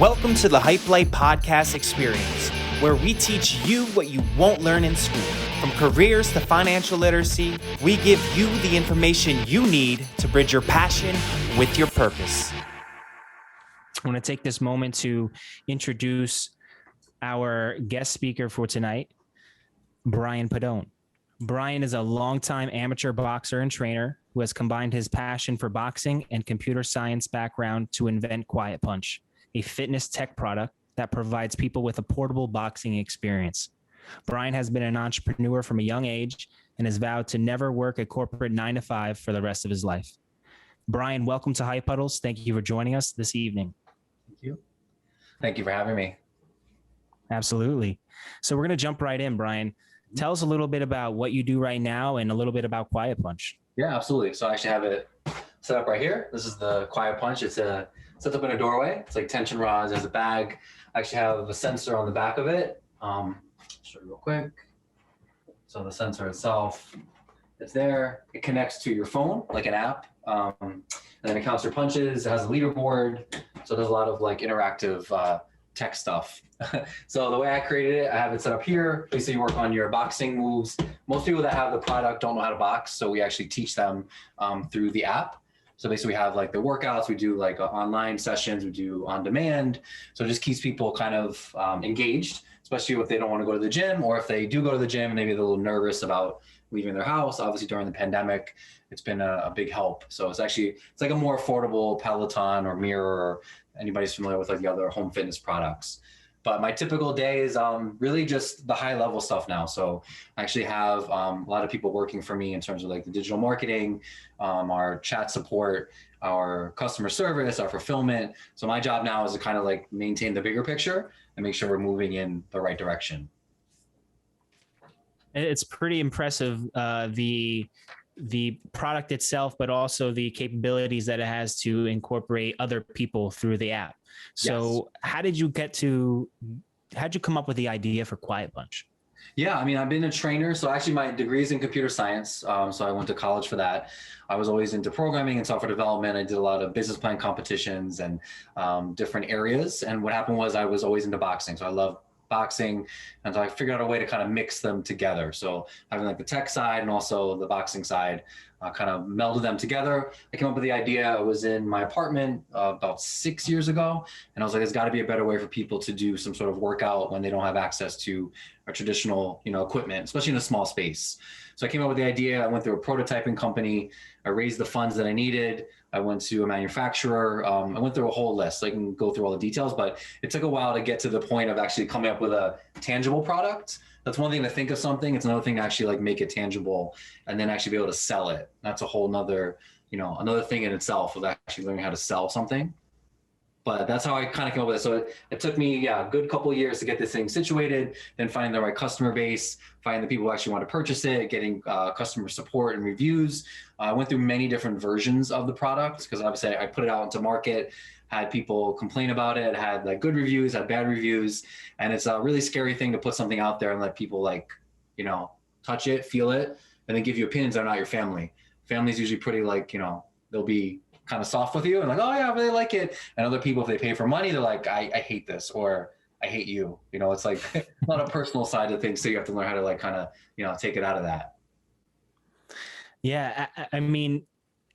Welcome to the Hype Life Podcast Experience, where we teach you what you won't learn in school. From careers to financial literacy, we give you the information you need to bridge your passion with your purpose. I want to take this moment to introduce our guest speaker for tonight, Brian Pedone. Brian is a longtime amateur boxer and trainer who has combined his passion for boxing and computer science background to invent Quiet Punch, a fitness tech product that provides people with a portable boxing experience. Brian has been an entrepreneur from a young age and has vowed to never work a corporate 9-to-5 for the rest of his life. Brian, welcome to HypeHuddles. Thank you for joining us this evening. Thank you. Thank you for having me. Absolutely. So we're going to jump right in, Brian. Tell us a little bit about what you do right now and a little bit about Quiet Punch. Yeah, absolutely. So I actually have it set up right here. This is the Quiet Punch. It's set up in a doorway. It's like tension rods. There's a bag. I actually have a sensor on the back of it. Show you real quick. So the sensor itself is there. It connects to your phone like an app. And then it counts your punches. It has a leaderboard. So there's a lot of like interactive tech stuff. So the way I created it, I have it set up here. Basically, you work on your boxing moves. Most people that have the product don't know how to box, so we actually teach them through the app. So basically, we have like the workouts. We do like online sessions. We do on demand. So it just keeps people kind of engaged, especially if they don't want to go to the gym, or if they do go to the gym, maybe they're a little nervous about leaving their house. Obviously, during the pandemic, it's been a big help. So it's like a more affordable Peloton or Mirror, or anybody's familiar with like the other home fitness products. But my typical day is really just the high level stuff now. So I actually have a lot of people working for me in terms of like the digital marketing, our chat support, our customer service, our fulfillment. So my job now is to kind of like maintain the bigger picture and make sure we're moving in the right direction. It's pretty impressive, the product itself, but also the capabilities that it has to incorporate other people through the app. So yes. How'd you come up with the idea for Quiet Punch? Yeah, I mean, I've been a trainer. So actually my degree is in computer science. So I went to college for that. I was always into programming and software development. I did a lot of business plan competitions and different areas. And what happened was I was always into boxing. So I love boxing. And so I figured out a way to kind of mix them together. So having like the tech side and also the boxing side, kind of melded them together. I came up with the idea. I was in my apartment about 6 years ago. And I was like, there's got to be a better way for people to do some sort of workout when they don't have access to a traditional, equipment, especially in a small space. So I came up with the idea. I went through a prototyping company. I raised the funds that I needed. I went to a manufacturer. I went through a whole list. So I can go through all the details, but it took a while to get to the point of actually coming up with a tangible product. That's one thing to think of something. It's another thing to actually like make it tangible and then actually be able to sell it. That's a whole nother, another thing in itself of actually learning how to sell something. But that's how I kind of came up with it. So it took me, a good couple of years to get this thing situated, then finding the right customer base, finding the people who actually want to purchase it, getting customer support and reviews. I went through many different versions of the product because obviously I put it out into market, had people complain about it, had like good reviews, had bad reviews. And it's a really scary thing to put something out there and let people touch it, feel it, and then give you opinions that are not your family. Family's usually pretty they'll be kind of soft with you and like, oh yeah, I really like it. And other people, if they pay for money, they're like, I hate this, or I hate you. It's like a lot of personal side of things. So you have to learn how to like kind of, take it out of that. Yeah. I mean,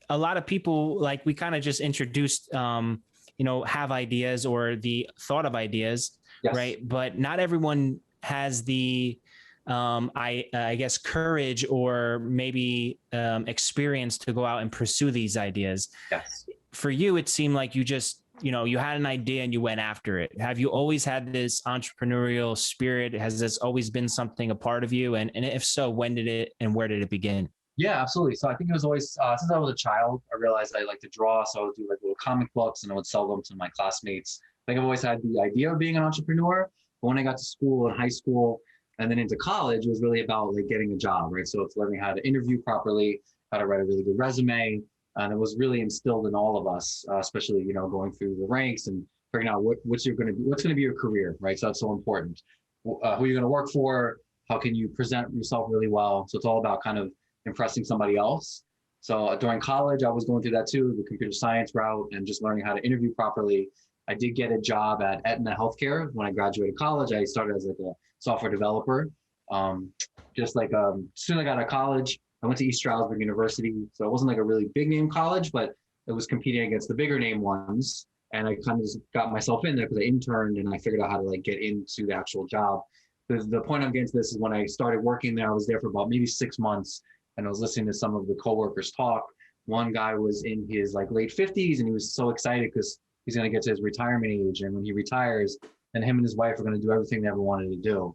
a lot of people, like we kind of just introduced, have ideas or the thought of ideas, yes. Right? But not everyone has the, I guess, courage or maybe experience to go out and pursue these ideas. Yes. For you, it seemed like you just, you had an idea and you went after it. Have you always had this entrepreneurial spirit? Has this always been something a part of you? And if so, when did it and where did it begin? Yeah, absolutely. So I think it was always, since I was a child, I realized I like to draw. So I would do like little comic books and I would sell them to my classmates. I think I've always had the idea of being an entrepreneur. But when I got to school and high school, and then into college, it was really about like getting a job, right? So it's learning how to interview properly, how to write a really good resume. And it was really instilled in all of us, especially, going through the ranks and figuring out what's going to be your career, right? So that's so important. Who you're going to work for, how can you present yourself really well? So it's all about kind of impressing somebody else. So during college, I was going through that too, the computer science route and just learning how to interview properly I did get a job at Aetna Healthcare when I graduated college. I started as like a software developer. As soon as I got out of college, I went to East Stroudsburg University. So it wasn't like a really big name college, but it was competing against the bigger name ones. And I kind of just got myself in there because I interned and I figured out how to like get into the actual job. The point I'm getting to this is when I started working there, I was there for about maybe 6 months, and I was listening to some of the coworkers talk. One guy was in his like late 50s and he was so excited because he's going to get to his retirement age. And when he retires, then him and his wife are going to do everything they ever wanted to do.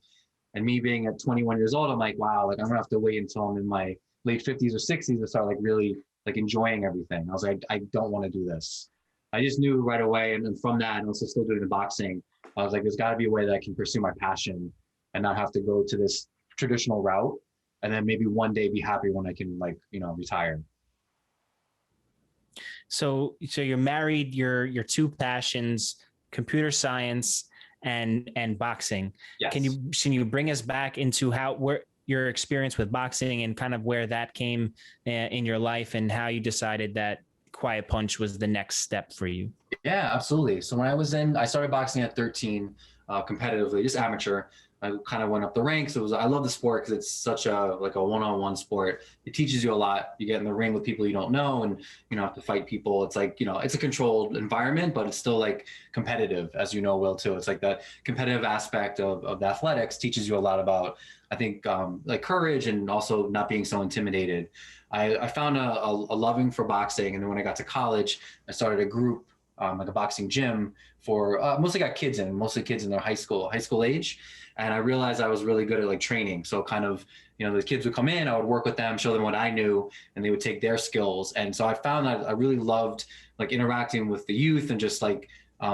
And me being at 21 years old, I'm like, wow, like I'm gonna have to wait until I'm in my late 50s or 60s to start like really like enjoying everything. I was like, I don't want to do this. I just knew right away. And then from that, and also still doing the boxing, I was like, there's got to be a way that I can pursue my passion and not have to go to this traditional route. And then maybe one day be happy when I can like, retire. So you're married, your two passions, computer science and boxing. Yes. Can you bring us back into where your experience with boxing and kind of where that came in your life and how you decided that Quiet Punch was the next step for you? Yeah, absolutely. So when I started boxing at 13, competitively, just amateur. I kind of went up the ranks. I love the sport because it's such a one-on-one sport. It teaches you a lot. You get in the ring with people you don't know, and you don't have to fight people. It's like, it's a controlled environment, but it's still like competitive, as you know, Will, too. It's like the competitive aspect of the athletics teaches you a lot about, I think, like courage and also not being so intimidated. I found a loving for boxing. And then when I got to college, I started a group, like a boxing gym for mostly kids in their high school age. And I realized I was really good at like training. So kind of, the kids would come in, I would work with them, show them what I knew, and they would take their skills. And so I found that I really loved like interacting with the youth and just like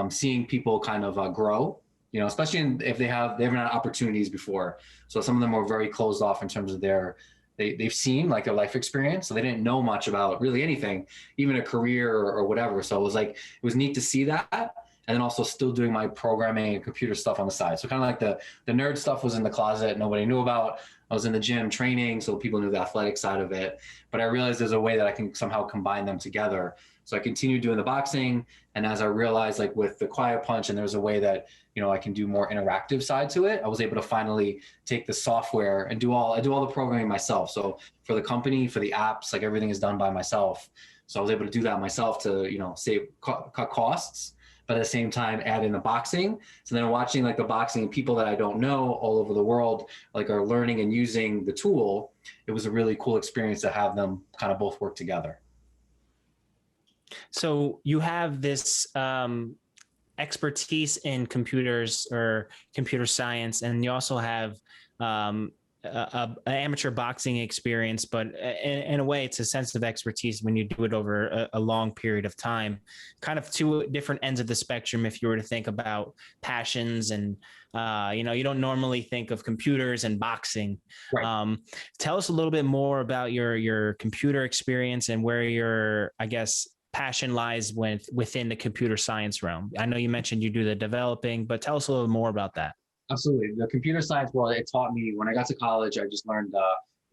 seeing people kind of grow, especially if they haven't had opportunities before. So some of them were very closed off in terms of they've seen like their life experience. So they didn't know much about really anything, even a career or whatever. So it was neat to see that. And then also still doing my programming and computer stuff on the side. So kind of like the nerd stuff was in the closet, nobody knew about. I was in the gym training, so people knew the athletic side of it. But I realized there's a way that I can somehow combine them together. So I continued doing the boxing. And as I realized, like with the Quiet Punch, and there's a way that, I can do more interactive side to it, I was able to finally take the software and do all the programming myself. So for the company, for the apps, like everything is done by myself. So I was able to do that myself to, cut costs, but at the same time add in the boxing. So then watching like the boxing and people that I don't know all over the world, like are learning and using the tool, it was a really cool experience to have them kind of both work together. So you have this expertise in computers or computer science, and you also have an amateur boxing experience, but in a way it's a sense of expertise when you do it over a long period of time, kind of two different ends of the spectrum. If you were to think about passions and, you don't normally think of computers and boxing. Right. Tell us a little bit more about your computer experience and where your, I guess, passion lies within the computer science realm. I know you mentioned you do the developing, but tell us a little more about that. Absolutely. The computer science world, it taught me when I got to college, I just learned,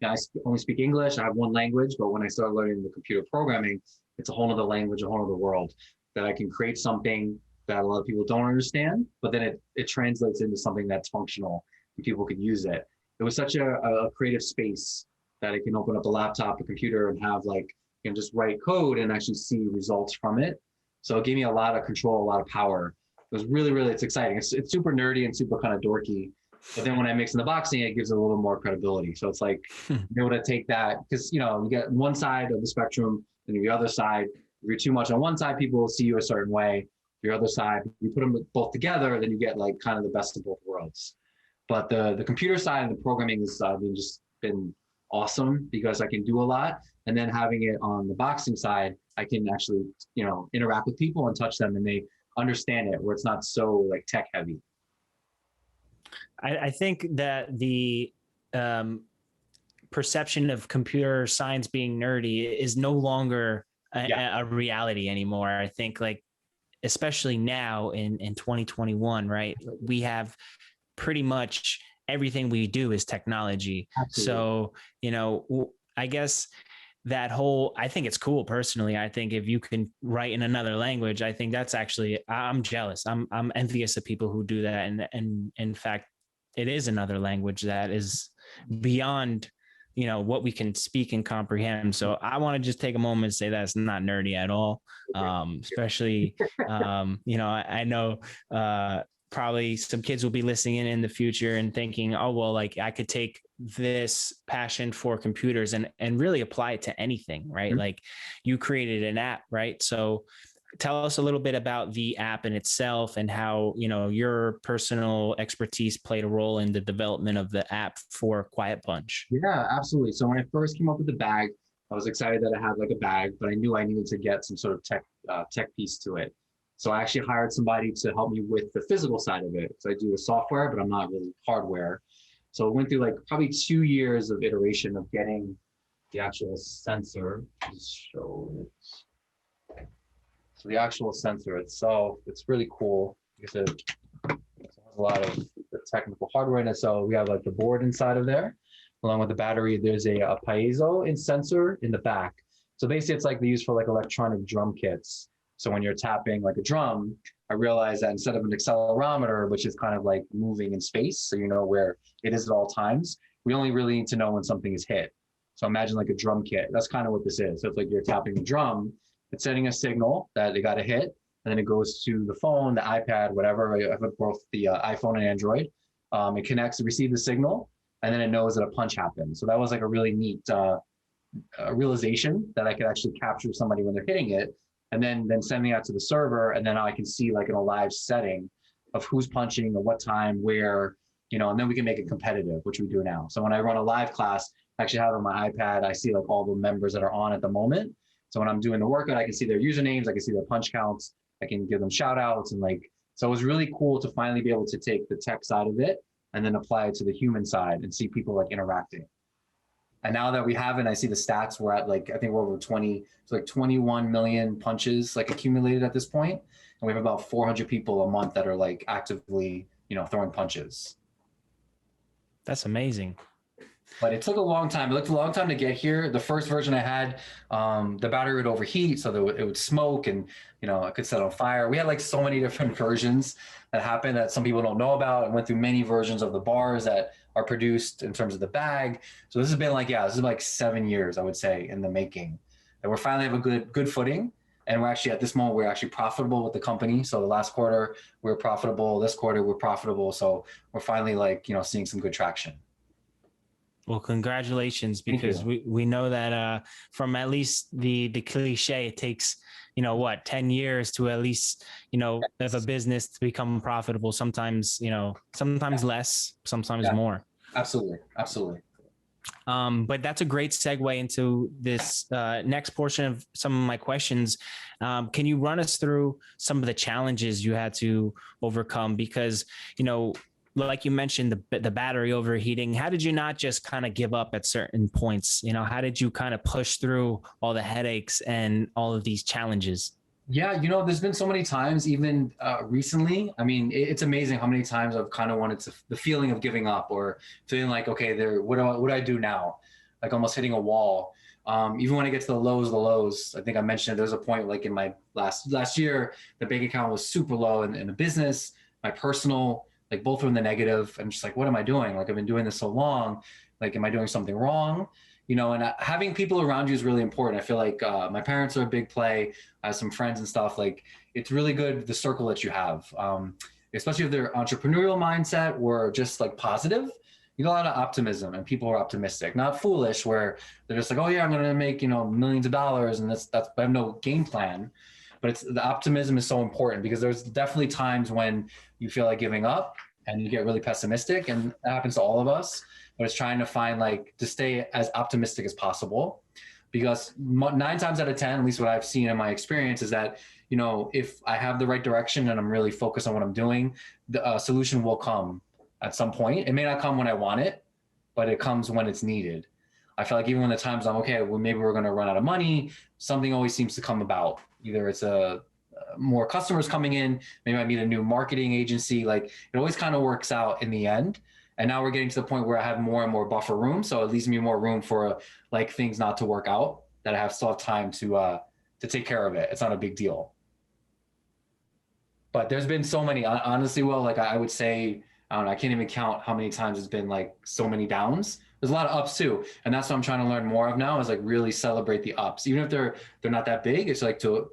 I only speak English. I have one language, but when I started learning the computer programming, it's a whole other language, a whole other world that I can create something that a lot of people don't understand, but then it translates into something that's functional and people can use it. It was such a creative space that I can open up a laptop, a computer, and have like, just write code and actually see results from it. So it gave me a lot of control, a lot of power. It was really, really, it's exciting. It's super nerdy and super kind of dorky. But then when I mix in the boxing, it gives it a little more credibility. So it's like, you're able to take that, because, you get one side of the spectrum and the other side. If you're too much on one side, people will see you a certain way. Your other side, you put them both together, then you get like kind of the best of both worlds. But the computer side and the programming has just been awesome because I can do a lot. And then having it on the boxing side, I can actually, interact with people and touch them and they understand it, where it's not so like tech heavy. I think that the perception of computer science being nerdy is no longer a reality anymore. I think like, especially now in 2021, right? We have pretty much everything we do is technology. Absolutely. So, I guess that whole, I think it's cool personally. I think if you can write in another language, I think that's actually, I'm jealous. I'm envious of people who do that. And in fact, it is another language that is beyond, what we can speak and comprehend. So I want to just take a moment and say that's not nerdy at all. Especially, I know, probably some kids will be listening in the future and thinking, oh, well, like I could take this passion for computers and really apply it to anything, right? Mm-hmm. Like you created an app, right? So tell us a little bit about the app in itself and how, your personal expertise played a role in the development of the app for Quiet Bunch. Yeah, absolutely. So when I first came up with the bag, I was excited that I had like a bag, but I knew I needed to get some sort of tech piece to it. So I actually hired somebody to help me with the physical side of it. So I do the software, but I'm not really hardware. So it went through like probably 2 years of iteration of getting the actual sensor. Just show it. So the actual sensor itself, it's really cool because it has a lot of the technical hardware in it. So we have like the board inside of there, along with the battery. There's a piezo sensor in the back. So basically it's like they use for like electronic drum kits. So when you're tapping like a drum, I realized that instead of an accelerometer, which is kind of like moving in space, so you know where it is at all times, we only really need to know when something is hit. So imagine like a drum kit. That's kind of what this is. So it's like you're tapping a drum, it's sending a signal that they got to hit, and then it goes to the phone, the iPad, whatever. I have both the iPhone and Android. It connects to receive the signal, and then it knows that a punch happened. So that was like a really neat realization that I could actually capture somebody when they're hitting it, and then sending it out to the server, and then I can see like in a live setting of who's punching, at what time, where, and then we can make it competitive, which we do now. So when I run a live class, I actually have on my iPad, I see like all the members that are on at the moment. So when I'm doing the workout, I can see their usernames, I can see their punch counts, I can give them shout outs, and so it was really cool to finally be able to take the tech side of it and then apply it to the human side and see people like interacting. And now that we have it, I see the stats, we're at like, I think we're over 21 million punches like accumulated at this point. And we have about 400 people a month that are like actively, throwing punches. That's amazing. But it took a long time. It took a long time to get here. The first version I had, the battery would overheat, so that it would smoke, and it could set on fire. We had like so many different versions that happened that some people don't know about. I went through many versions of the bars that are produced in terms of the bag. So this has been this is like 7 years, I would say, in the making. And we're finally have a good footing. And we're actually, at this moment, we're actually profitable with the company. So the last quarter, we were profitable. This quarter, we're profitable. So we're finally seeing some good traction. Well, congratulations, because we know that from at least the cliche, it takes, 10 years to at least, if a business to become profitable, sometimes, sometimes less, sometimes more. Absolutely. Absolutely. But that's a great segue into this next portion of some of my questions. Can you run us through some of the challenges you had to overcome? Because, like you mentioned, the battery overheating, how did you not just kind of give up at certain points? How did you kind of push through all the headaches and all of these challenges? Yeah, there's been so many times, even recently. I mean, it's amazing how many times I've kind of wanted the feeling of giving up, or feeling like, okay, what do I do now? Like almost hitting a wall. Even when I get to the lows, I think I mentioned there's a point like in my last year, the bank account was super low in the business, my personal, like both were in the negative. I'm just like, what am I doing? Like I've been doing this so long. Like, am I doing something wrong? And having people around you is really important. I feel like my parents are a big play. I have some friends and stuff. Like, it's really good, the circle that you have, especially if they're entrepreneurial mindset or just like positive. You got a lot of optimism, and people are optimistic, not foolish, where they're just like, oh yeah, I'm going to make, millions of dollars. And that's, I have no game plan. But the optimism is so important, because there's definitely times when you feel like giving up and you get really pessimistic, and that happens to all of us. But it's trying to find to stay as optimistic as possible, because 9 times out of 10, at least what I've seen in my experience, is that, if I have the right direction and I'm really focused on what I'm doing, the solution will come at some point. It may not come when I want it, but it comes when it's needed. I feel like even when the times I'm okay, well, maybe we're going to run out of money, something always seems to come about. Either it's more customers coming in, maybe I need a new marketing agency. Like, it always kind of works out in the end. And now we're getting to the point where I have more and more buffer room. So it leaves me more room for things not to work out. that I still have time to take care of it. It's not a big deal. But there's been so many, honestly, well, like I would say, I don't know, I can't even count how many times it's been like so many downs. There's a lot of ups too. And that's what I'm trying to learn more of now, is like really celebrate the ups. Even if they're not that big, it's like to,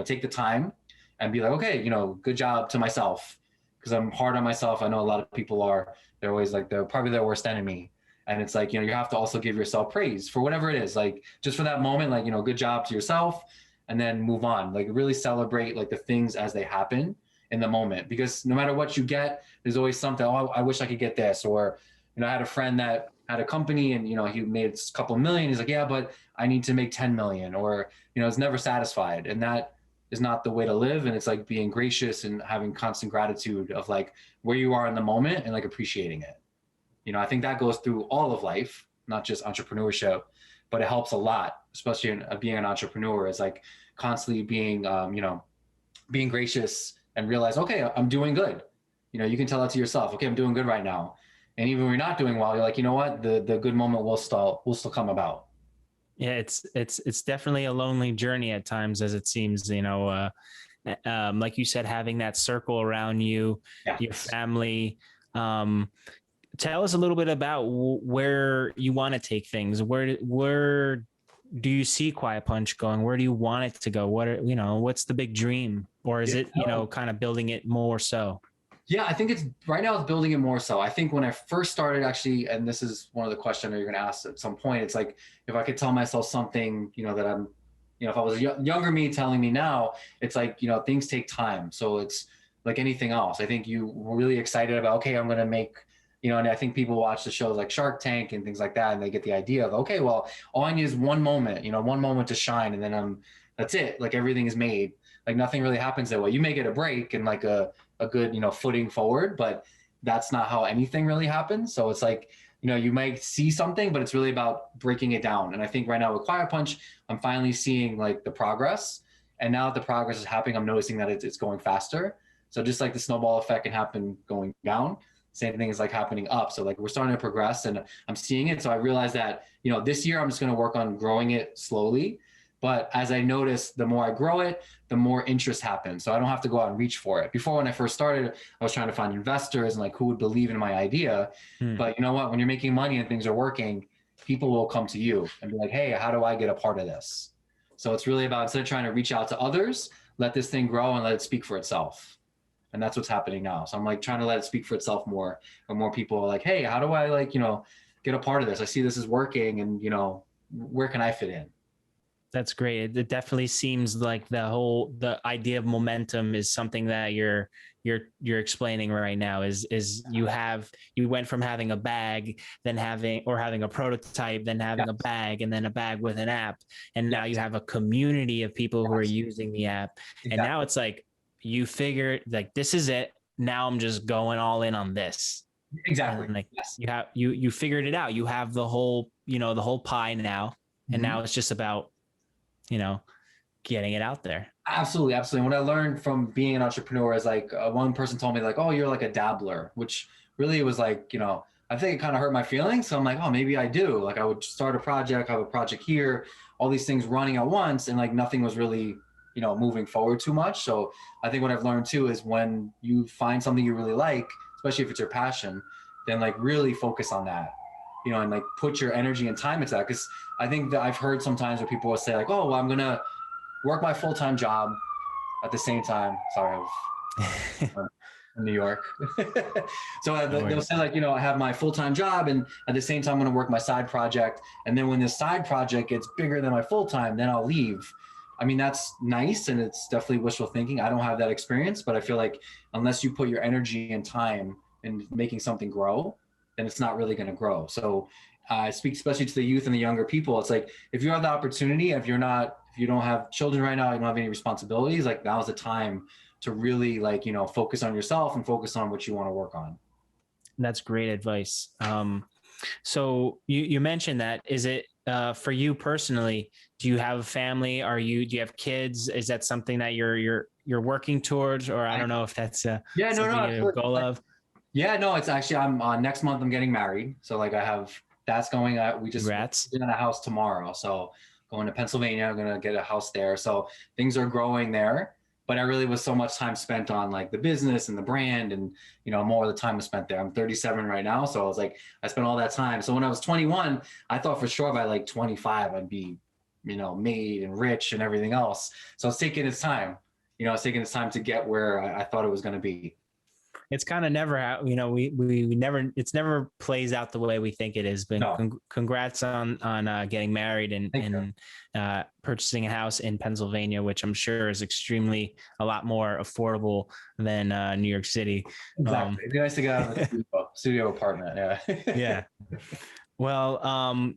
take the time and be like, okay, good job to myself. Because I'm hard on myself. I know a lot of people are. They're always like, they're probably their worst enemy. And it's like, you have to also give yourself praise for whatever it is. Like just for that moment, like, good job to yourself, and then move on. Like really celebrate like the things as they happen in the moment, because no matter what you get, there's always something, oh, I wish I could get this. Or, I had a friend that had a company and, he made a couple million. He's like, yeah, but I need to make 10 million, or, it's never satisfied. And that is not the way to live. And it's like being gracious and having constant gratitude of like where you are in the moment and like appreciating it. I think that goes through all of life, not just entrepreneurship, but it helps a lot, especially in being an entrepreneur, is like constantly being, being gracious and realize, okay, I'm doing good. You can tell that to yourself, okay, I'm doing good right now. And even when you're not doing well, you're like, you know what, the good moment will still come about. Yeah, it's definitely a lonely journey at times, as it seems, like you said, having that circle around you, yes, your family. Tell us a little bit about where you want to take things. Where do you see Quiet Punch going? Where do you want it to go? What's the big dream? Or is it, kind of building it more so? Yeah, I think right now it's building it more so. I think when I first started, actually, and this is one of the questions you're going to ask at some point, it's like, if I could tell myself something, that I'm, if I was a younger me telling me now, it's like, things take time. So it's like anything else. I think you were really excited about, okay, I'm going to make, and I think people watch the shows like Shark Tank and things like that, and they get the idea of, okay, well, all I need is one moment, one moment to shine, and then that's it. Like everything is made. Like nothing really happens that way. You may get a break and like a good, footing forward, but that's not how anything really happens. So it's like, you might see something, but it's really about breaking it down. And I think right now with Quiet Punch, I'm finally seeing like the progress. And now that the progress is happening, I'm noticing that it's going faster. So just like the snowball effect can happen going down, same thing is like happening up. So like we're starting to progress and I'm seeing it. So I realized that, this year I'm just going to work on growing it slowly. But as I notice, the more I grow it, the more interest happens. So I don't have to go out and reach for it. Before, when I first started, I was trying to find investors and like who would believe in my idea. But you know what? When you're making money and things are working, people will come to you and be like, hey, how do I get a part of this? So it's really about, instead of trying to reach out to others, let this thing grow and let it speak for itself. And that's what's happening now. So I'm like trying to let it speak for itself more, and more people are like, hey, how do I like, get a part of this? I see this is working, and where can I fit in? That's great. It definitely seems like the idea of momentum is something that you're explaining right now. Is you went from having a bag, then having a prototype, then having a bag, and then a bag with an app, and now you have a community of people who are using the app. Exactly. And now it's like you figure like this is it. Now I'm just going all in on this. Exactly. And like you figured it out. You have the whole the whole pie now, and now it's just about getting it out there. Absolutely. Absolutely. What I learned from being an entrepreneur is like one person told me like, oh, you're like a dabbler, which really was like, I think it kind of hurt my feelings. So I'm like, oh, maybe I do. Like I would start a project, have a project here, all these things running at once. And like nothing was really, moving forward too much. So I think what I've learned too is when you find something you really like, especially if it's your passion, then like really focus on that. And like put your energy and time into that. Because I think that I've heard sometimes where people will say like, oh, well, I'm going to work my full-time job at the same time. Sorry, I'm in New York. So they'll say like, I have my full-time job and at the same time, I'm going to work my side project. And then when this side project gets bigger than my full-time, then I'll leave. I mean, that's nice. And it's definitely wishful thinking. I don't have that experience, but I feel like unless you put your energy and time in making something grow, then it's not really going to grow. So I speak especially to the youth and the younger people. It's like, if you have the opportunity, if you don't have children right now, you don't have any responsibilities, like now's the time to really like, focus on yourself and focus on what you want to work on. That's great advice. So you mentioned that, is it for you personally, do you have a family? Do you have kids? Is that something that you're working towards, or I don't know if that's something you have a goal of? Yeah, no, it's actually, I'm next month I'm getting married. So like I have, that's going, we just in a house tomorrow. So going to Pennsylvania. I'm going to get a house there. So things are growing there. But I really was so much time spent on like the business and the brand, and more of the time was spent there. I'm 37 right now, so I was like, I spent all that time. So when I was 21, I thought for sure by like 25 I'd be, made and rich and everything else. So it's taking its time. It's taking its time to get where I thought it was going to be. It's kind of never how, we never, it's never plays out the way we think it is, but No. Congrats on getting married and purchasing a house in Pennsylvania, which I'm sure is extremely a lot more affordable than New York City. Exactly. It'd be nice to get out of the studio apartment. Yeah. Yeah. Well,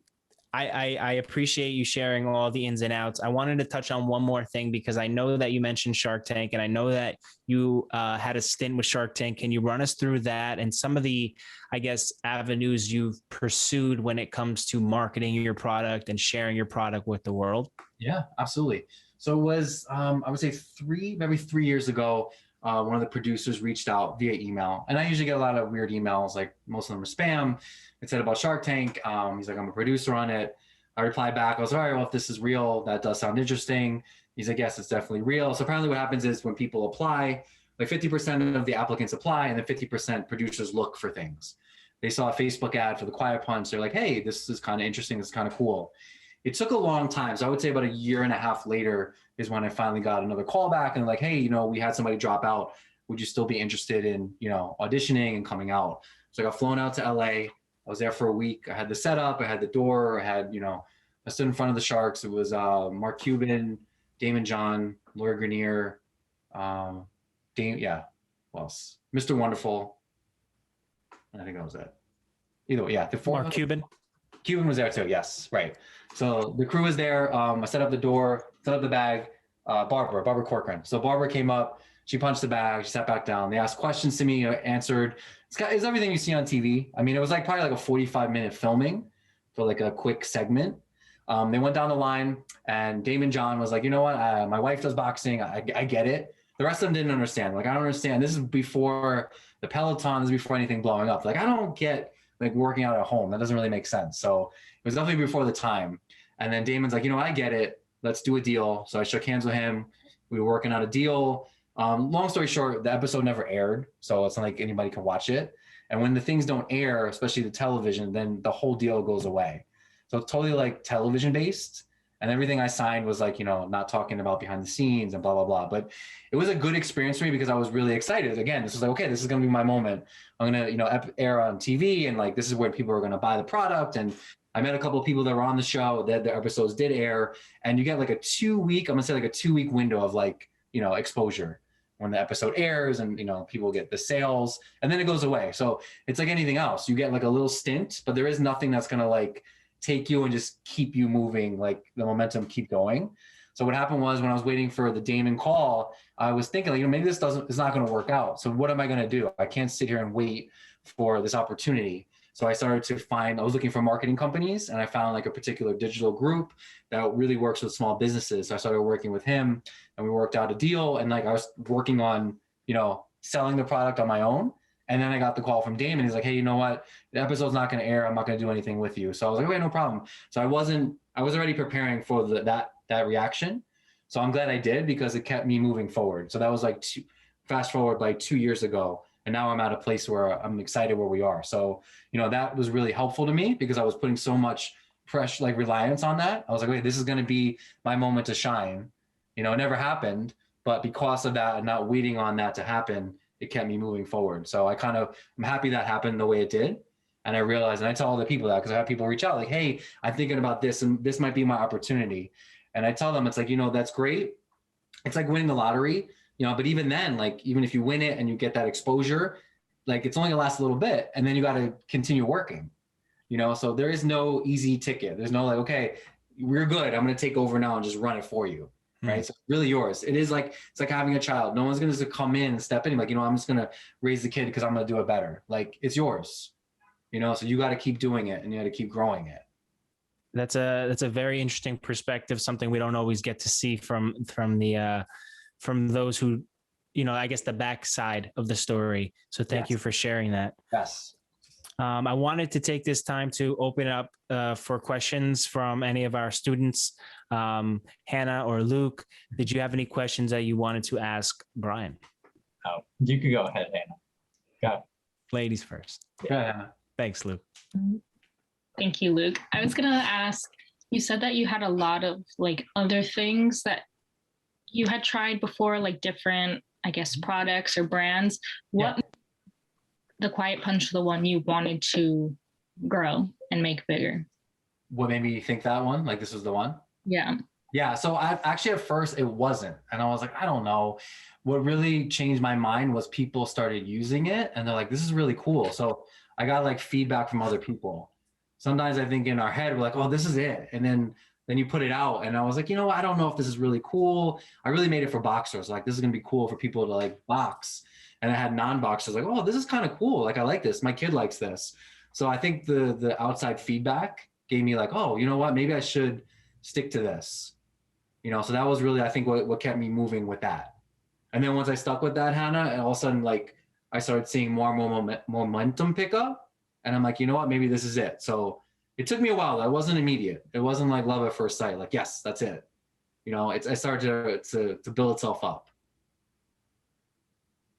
I appreciate you sharing all the ins and outs. I wanted to touch on one more thing because I know that you mentioned Shark Tank, and I know that you had a stint with Shark Tank. Can you run us through that and some of the, I guess, avenues you've pursued when it comes to marketing your product and sharing your product with the world? Yeah, absolutely. So it was, I would say maybe 3 years ago, one of the producers reached out via email, and I usually get a lot of weird emails, like most of them are spam. It said about Shark Tank. He's like, I'm a producer on it. I replied back. I was, all right, well, if this is real, that does sound interesting. He's like, yes, it's definitely real. So apparently what happens is when people apply, like 50% of the applicants apply, and then 50% producers look for things. They saw a Facebook ad for the Quiet Punch. They're like, hey, this is kind of interesting. This is kind of cool. It took a long time. So I would say about 1.5 years later is when I finally got another call back and like, hey, we had somebody drop out. Would you still be interested in, auditioning and coming out? So I got flown out to LA. I was there for a week. I had the setup, I had the door, I had, I stood in front of the Sharks. It was Mark Cuban, Damon John, Laura Grenier, who else? Mr. Wonderful. I think that was it. Either way, yeah. Mark Cuban. Cuban was there too, yes, right. So the crew was there. I set up the door, set up the bag. Barbara Corcoran. So Barbara came up, she punched the bag, she sat back down. They asked questions to me, answered. It's everything you see on TV. I mean, it was like probably like a 45-minute filming for like a quick segment. They went down the line, and Damon John was like, you know what? My wife does boxing. I get it. The rest of them didn't understand. Like, I don't understand. This is before the Peloton. This is before anything blowing up. Like, I don't get like working out at home. That doesn't really make sense. So it was definitely before the time. And then Damon's like, I get it. Let's do a deal. So I shook hands with him. We were working out a deal. Long story short, the episode never aired, so it's not like anybody can watch it. And when the things don't air, especially the television, then the whole deal goes away. So it's totally like television based. And everything I signed was like, not talking about behind the scenes and blah, blah, blah. But it was a good experience for me because I was really excited. Again, this was like, okay, this is going to be my moment. I'm going to, air on TV, and like, this is where people are going to buy the product. And I met a couple of people that were on the show that the episodes did air, and you get like a 2-week, I'm going to say like a 2-week window of like, exposure when the episode airs, and, people get the sales, and then it goes away. So it's like anything else. You get like a little stint, but there is nothing that's going to like take you and just keep you moving, like the momentum keep going. So what happened was when I was waiting for the Damon call, I was thinking like, maybe it's not going to work out. So what am I going to do? I can't sit here and wait for this opportunity. So I started to I was looking for marketing companies, and I found like a particular digital group that really works with small businesses. So I started working with him, and we worked out a deal, and like I was working on, selling the product on my own. And then I got the call from Damon. He's like, hey, you know what? The episode's not going to air. I'm not going to do anything with you. So I was like, okay, no problem. So I was already preparing for that reaction. So I'm glad I did, because it kept me moving forward. So that was like fast forward like 2 years ago. And now I'm at a place where I'm excited where we are. So, that was really helpful to me because I was putting so much pressure, like reliance on that. I was like, wait, this is going to be my moment to shine. It never happened, but because of that and not waiting on that to happen, it kept me moving forward. So I'm happy that happened the way it did. And I realized, and I tell all the people that, because I have people reach out like, hey, I'm thinking about this, and this might be my opportunity. And I tell them, it's like, that's great. It's like winning the lottery. But even then, like, even if you win it and you get that exposure, like it's only gonna last a little bit, and then you got to continue working, so there is no easy ticket. There's no like, okay, we're good, I'm going to take over now and just run it for you. Right. So it's really yours. It's like having a child. No one's going to just come in and step in like, I'm just going to raise the kid because I'm going to do it better. Like, it's yours, so you got to keep doing it, and you got to keep growing it. That's a very interesting perspective. Something we don't always get to see from those who, I guess the backside of the story. So thank you for sharing that. Yes. I wanted to take this time to open it up for questions from any of our students. Hannah or Luke, did you have any questions that you wanted to ask Brian? Oh, you could go ahead, Hannah. Go. Ladies first. Yeah. Thanks, Luke. Thank you, Luke. I was going to ask, you said that you had a lot of like other things that you had tried before, like different, I guess, products or brands. What made the Quiet Punch the one you wanted to grow and make bigger? What made me think that one? Like this was the one? Yeah. Yeah. So I actually at first it wasn't. And I was like, I don't know. What really changed my mind was people started using it and they're like, this is really cool. So I got like feedback from other people. Sometimes I think in our head, we're like, oh, this is it. And then you put it out. And I was like, you know, I don't know if this is really cool. I really made it for boxers. Like, this is going to be cool for people to like box. And I had non-boxers like, oh, this is kind of cool. Like, I like this. My kid likes this. So I think the outside feedback gave me like, oh, you know what? Maybe I should stick to this. You know, so that was really, I think, what kept me moving with that. And then once I stuck with that, Hannah, and all of a sudden, like, I started seeing more and more momentum pick up. And I'm like, you know what? Maybe this is it. So it took me a while. That wasn't immediate. It wasn't like love at first sight. Like, yes, that's it. You know, it started to build itself up.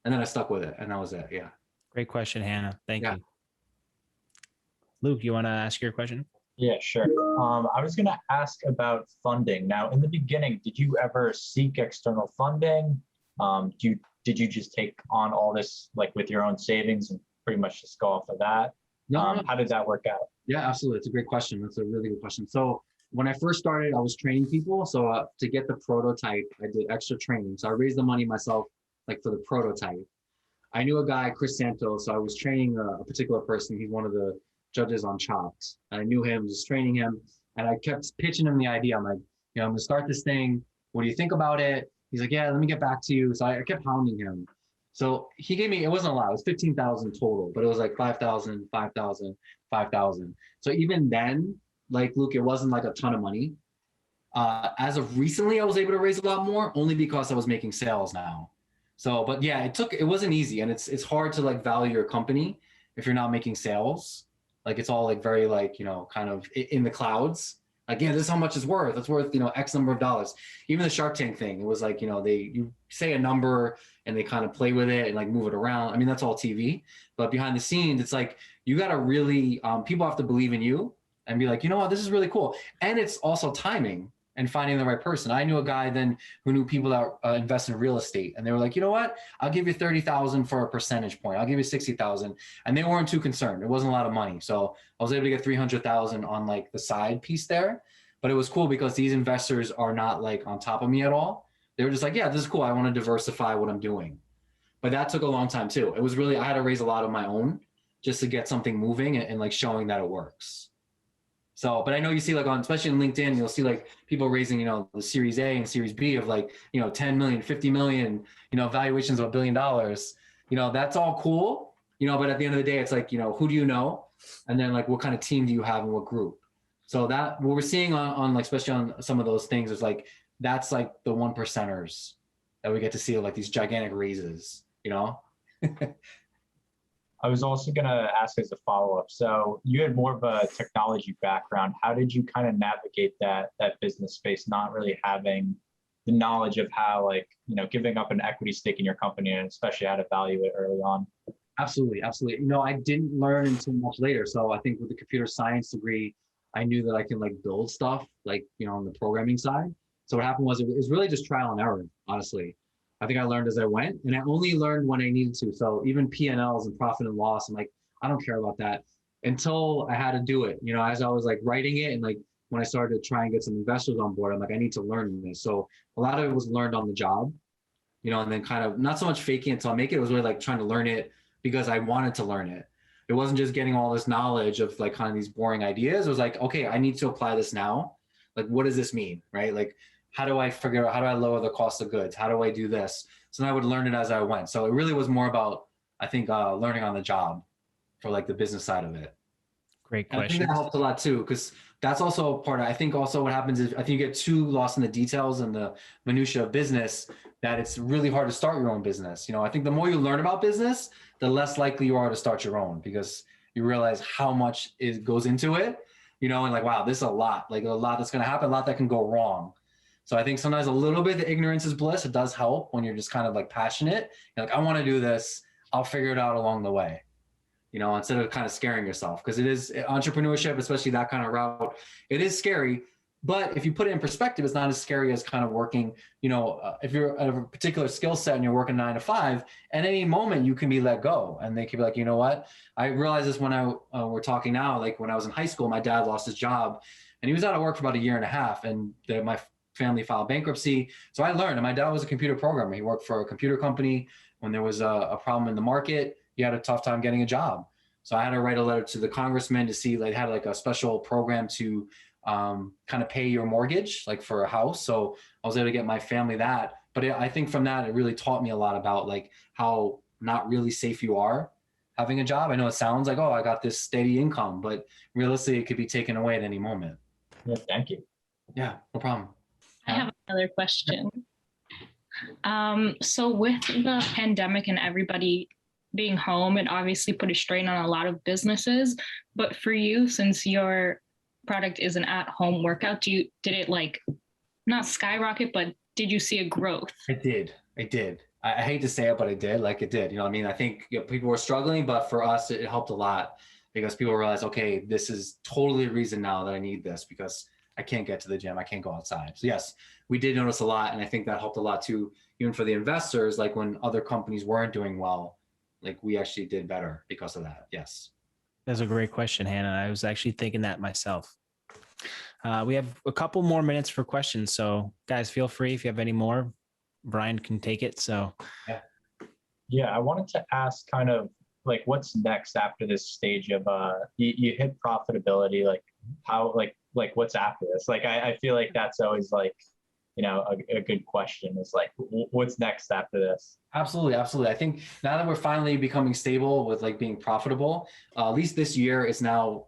And then I stuck with it. And that was it. Yeah. Great question, Hannah. Thank you. Luke, you want to ask your question? Yeah, sure. I was going to ask about funding. Now, in the beginning, did you ever seek external funding? Did you just take on all this like with your own savings and pretty much just go off of that? No. How did that work out? Yeah, absolutely. It's a great question. That's a really good question. So when I first started, I was training people. So to get the prototype, I did extra training. So I raised the money myself, like for the prototype. I knew a guy, Chris Santos. So I was training a particular person. He's one of the judges on Chopped. And I knew him, just training him. And I kept pitching him the idea. I'm like, you know, I'm gonna start this thing. What do you think about it? He's like, yeah, let me get back to you. So I kept hounding him. So he gave me, it wasn't a lot. It was 15,000 total, but it was like 5,000, 5,000, 5,000. So even then, like Luke, it wasn't like a ton of money. As of recently, I was able to raise a lot more only because I was making sales now. So, but yeah, it wasn't easy. And it's hard to like value your company if you're not making sales. Like it's all like very like, you know, kind of in the clouds. Like, yeah, this is how much it's worth. It's worth, you know, X number of dollars. Even the Shark Tank thing, it was like, you know, you say a number and they kind of play with it and like move it around. I mean, that's all TV, but behind the scenes, it's like, you got to really, people have to believe in you and be like, you know what, this is really cool. And it's also timing and finding the right person. I knew a guy then who knew people that invest in real estate, and they were like, you know what, I'll give you 30,000 for a percentage point. I'll give you 60,000. And they weren't too concerned. It wasn't a lot of money. So I was able to get 300,000 on like the side piece there, but it was cool because these investors are not like on top of me at all. They were just like, yeah, this is cool. I want to diversify what I'm doing. But that took a long time too. It was really, I had to raise a lot of my own just to get something moving and like showing that it works. So, but I know you see like on, especially in LinkedIn, you'll see like people raising, you know, the Series A and Series B of like, you know, 10 million, 50 million, you know, valuations of $1 billion, you know, that's all cool, you know, but at the end of the day, it's like, you know, who do you know? And then like, what kind of team do you have and what group? So that what we're seeing on like, especially on some of those things is like, that's like the 1%ers that we get to see like these gigantic raises, you know? I was also going to ask as a follow-up. So you had more of a technology background. How did you kind of navigate that business space, not really having the knowledge of how, like, you know, giving up an equity stake in your company and especially how to value it early on? Absolutely. Absolutely. You know, I didn't learn until much later. So I think with the computer science degree, I knew that I can like build stuff like, you know, on the programming side. So what happened was it was really just trial and error, honestly. I think I learned as I went, and I only learned when I needed to. So even P&Ls and profit and loss, I'm like, I don't care about that until I had to do it. You know, as I was like writing it and like when I started to try and get some investors on board, I'm like, I need to learn this. So a lot of it was learned on the job, you know, and then kind of not so much faking it until I make it. It was really like trying to learn it because I wanted to learn it. It wasn't just getting all this knowledge of like kind of these boring ideas. It was like, okay, I need to apply this now. Like, what does this mean, right? Like, how do I figure out, how do I lower the cost of goods? How do I do this? So then I would learn it as I went. So it really was more about, I think, learning on the job for like the business side of it. Great And question. I think that helps a lot too, because that's also part of, I think also what happens is I think you get too lost in the details and the minutia of business that it's really hard to start your own business. You know, I think the more you learn about business, the less likely you are to start your own, because you realize how much goes into it, you know, and like, wow, this is a lot that's going to happen, a lot that can go wrong. So I think sometimes a little bit of ignorance is bliss. It does help when you're just kind of like passionate. You're like, I want to do this. I'll figure it out along the way, you know, instead of kind of scaring yourself. Because it is entrepreneurship, especially that kind of route. It is scary. But if you put it in perspective, it's not as scary as kind of working, you know, if you're at a particular skill set and you're working 9 to 5, at any moment you can be let go. And they can be like, you know what? I realized this when we're talking now, like when I was in high school, my dad lost his job and he was out of work for about 1.5 years. And my family filed bankruptcy. So I learned, and my dad was a computer programmer. He worked for a computer company. When there was a problem in the market, he had a tough time getting a job. So I had to write a letter to the congressman to see, like, had like a special program to kind of pay your mortgage, like for a house. So I was able to get my family that. But I think from that, it really taught me a lot about like how not really safe you are having a job. I know it sounds like, oh, I got this steady income, but realistically, it could be taken away at any moment. Yeah, thank you. Yeah, no problem. I have another question. So with the pandemic and everybody being home, it obviously put a strain on a lot of businesses. But for you, since your product is an at-home workout, did it like not skyrocket, but did you see a growth? I did. I hate to say it, but I did. Like it did. You know what I mean? I think people were struggling, but for us, it helped a lot because people realized, okay, this is totally the reason now that I need this because I can't get to the gym. I can't go outside. So yes, we did notice a lot. And I think that helped a lot too, even for the investors, like when other companies weren't doing well, like we actually did better because of that. Yes. That's a great question, Hannah. I was actually thinking that myself. We have a couple more minutes for questions. So guys, feel free if you have any more. Brian can take it. So yeah, I wanted to ask kind of like what's next after this stage of you hit profitability, like how like what's after this? Like I feel like that's always like, you know, a good question is like what's next after this? Absolutely. I think now that we're finally becoming stable with like being profitable, at least this year is now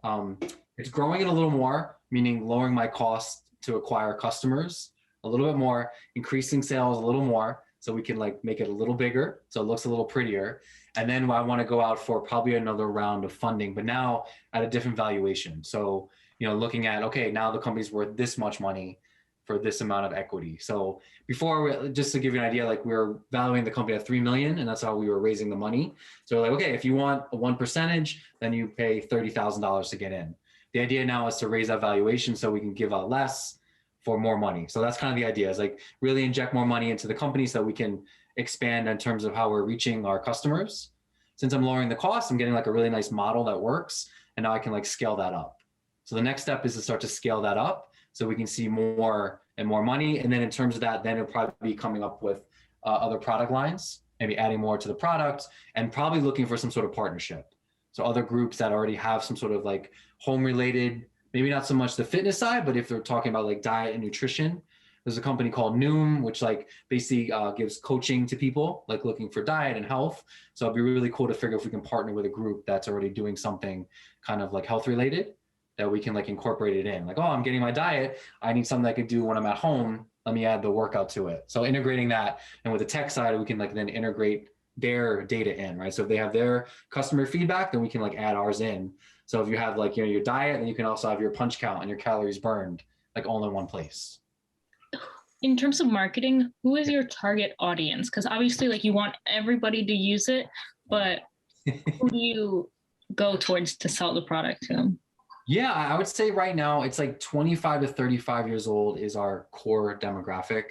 it's growing it a little more, meaning lowering my cost to acquire customers a little bit more, increasing sales a little more so we can like make it a little bigger so it looks a little prettier. And then I want to go out for probably another round of funding, but now at a different valuation. So, you know, looking at, okay, now the company's worth this much money for this amount of equity. So before, just to give you an idea, like we were valuing the company at $3 million, and that's how we were raising the money. So like, okay, if you want a 1%, then you pay $30,000 to get in. The idea now is to raise that valuation so we can give out less for more money. So that's kind of the idea, is like really inject more money into the company so we can expand in terms of how we're reaching our customers. Since I'm lowering the cost, I'm getting like a really nice model that works, and now I can like scale that up. So the next step is to start to scale that up so we can see more and more money. And then in terms of that, then it'll probably be coming up with other product lines, maybe adding more to the product, and probably looking for some sort of partnership. So other groups that already have some sort of like home related, maybe not so much the fitness side, but if they're talking about like diet and nutrition, there's a company called Noom, which like basically gives coaching to people like looking for diet and health. So it'd be really cool to figure if we can partner with a group that's already doing something kind of like health related, that we can like incorporate it in. Like, oh, I'm getting my diet, I need something I could do when I'm at home. Let me add the workout to it. So integrating that, and with the tech side, we can like then integrate their data in, right? So if they have their customer feedback, then we can like add ours in. So if you have like, you know, your diet, then you can also have your punch count and your calories burned, like all in one place. In terms of marketing, who is your target audience? Because obviously like you want everybody to use it, but who do you go towards to sell the product to them? Yeah, I would say right now it's like 25 to 35 years old is our core demographic.